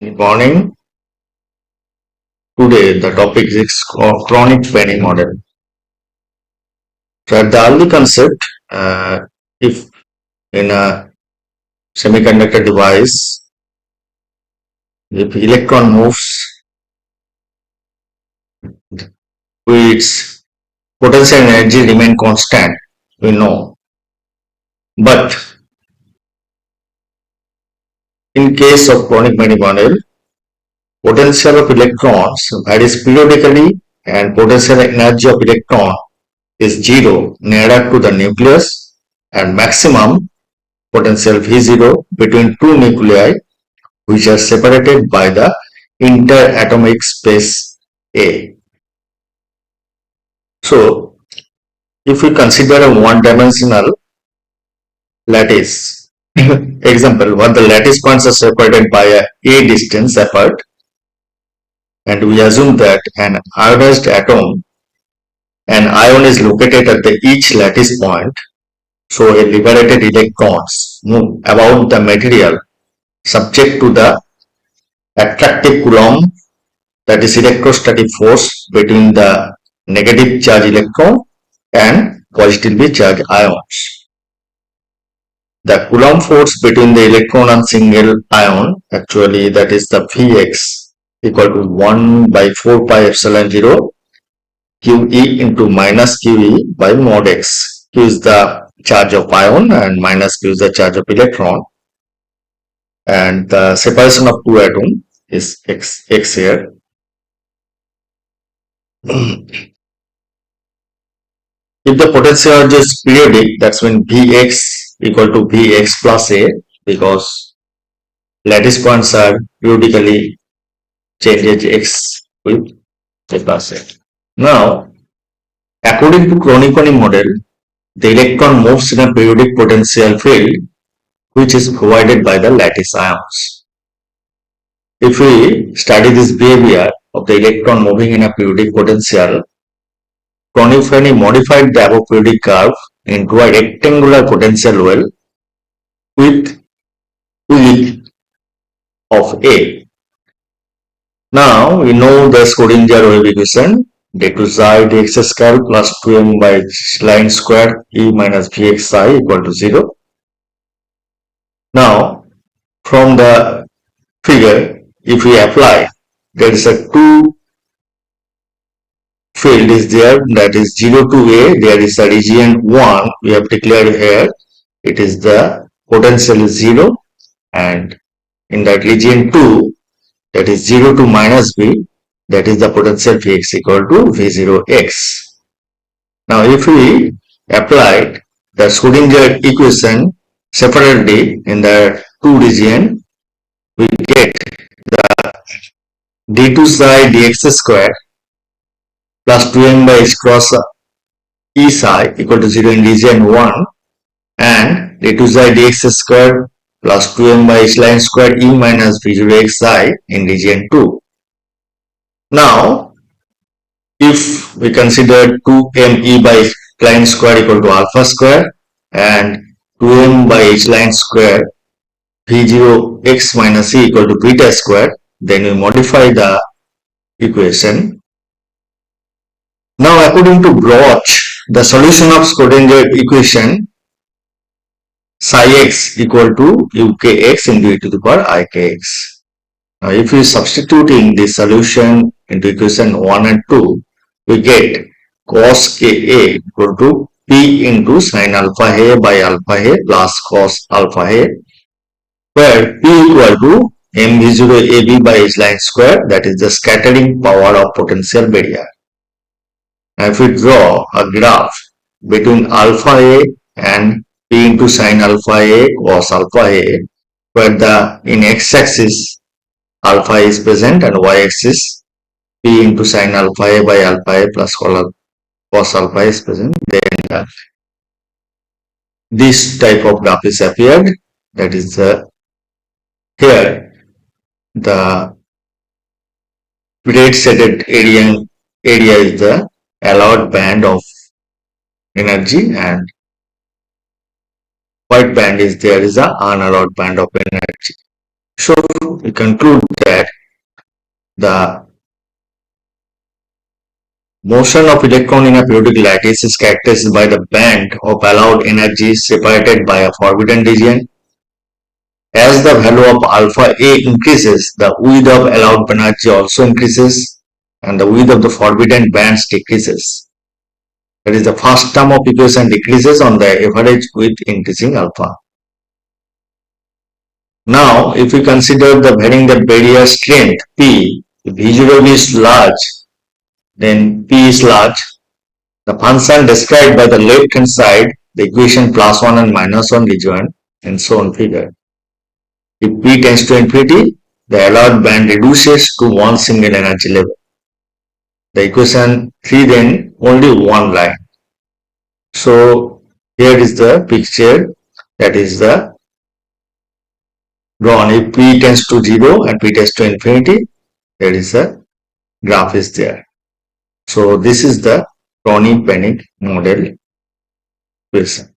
Good morning. Today the topic is Kronig-Penny Model. So at the early concept, if in a semiconductor device, if electron moves, its potential energy remain constant, we know. But in case of Kronig-Penny model, potential of electrons varies periodically and potential energy of electron is zero nearer to the nucleus and maximum potential V0 between two nuclei which are separated by the interatomic space A. So, if we consider a one-dimensional lattice, example, where the lattice points are separated by a distance apart, and we assume that an ionized atom, an ion is located at each lattice point, so a liberated electrons move about the material subject to the attractive Coulomb, that is electrostatic force between the negative charge electron and positively charged ions. The Coulomb force between the electron and single ion, actually that is the Vx equal to 1 by 4 pi epsilon 0 QE into minus QE by mod x. Q is the charge of ion and minus Q is the charge of electron, and the separation of two atoms is x here. If the potential charge is periodic, that's when Vx equal to Vx plus A, because lattice points are periodically changed x with A plus A. Now, according to Kronig-Penny model, the electron moves in a periodic potential field which is provided by the lattice ions. If we study this behavior of the electron moving in a periodic potential, Kronig-Penny modified the above periodic curve into a rectangular potential well with width of A. Now we know the Schrodinger wave equation, d2 psi dx square plus 2m by line square E minus Vx psi equal to 0. Now from the figure, if we apply, there is a two field is there, that is 0 to A, there is a region 1 we have declared here, it is the potential is 0, and in that region 2, that is 0 to minus B, that is the potential Vx equal to V0x. Now if we apply the Schrodinger equation separately in the two region, we get the d2 psi dx square plus 2m by h cross E psi equal to 0 in region 1, and d2 psi dx square plus 2m by h line square E minus V0x psi in region 2. Now, if we consider 2m E by h line square equal to alpha square and 2m by h line square V0x minus E equal to beta square, then we modify the equation. Now, according to Bloch, the solution of Schrodinger equation psi x equal to ukx into e to the power ikx. Now, if we substituting the solution into equation 1 and 2, we get cos ka equal to p into sin alpha a by alpha a plus cos alpha a, where p equal to mv0 ab by h line square, that is the scattering power of potential barrier. Now, if we draw a graph between alpha a and p into sin alpha a cos alpha a, where the in x-axis alpha is present and y-axis p into sin alpha a by alpha a plus cos alpha is present, then this type of graph is appeared. That is here the red shaded area is the allowed band of energy, and white band is there is a unallowed band of energy. So we conclude that the motion of electron in a periodic lattice is characterized by the band of allowed energy separated by a forbidden region. As the value of alpha A increases, the width of allowed energy also increases and the width of the forbidden bands decreases. That is, the first term of equation decreases on the average with increasing alpha. Now, if we consider the varying the barrier strength P, if V0 is large, then P is large. The function described by the left hand side, the equation +1 and -1 is given and so on figure. If P tends to infinity, the allowed band reduces to one single energy level. The equation 3 then only one line. So here is the picture that is the drawn. If P tends to 0 and P tends to infinity, there is a graph is there. So this is the Kronig-Penny model equation.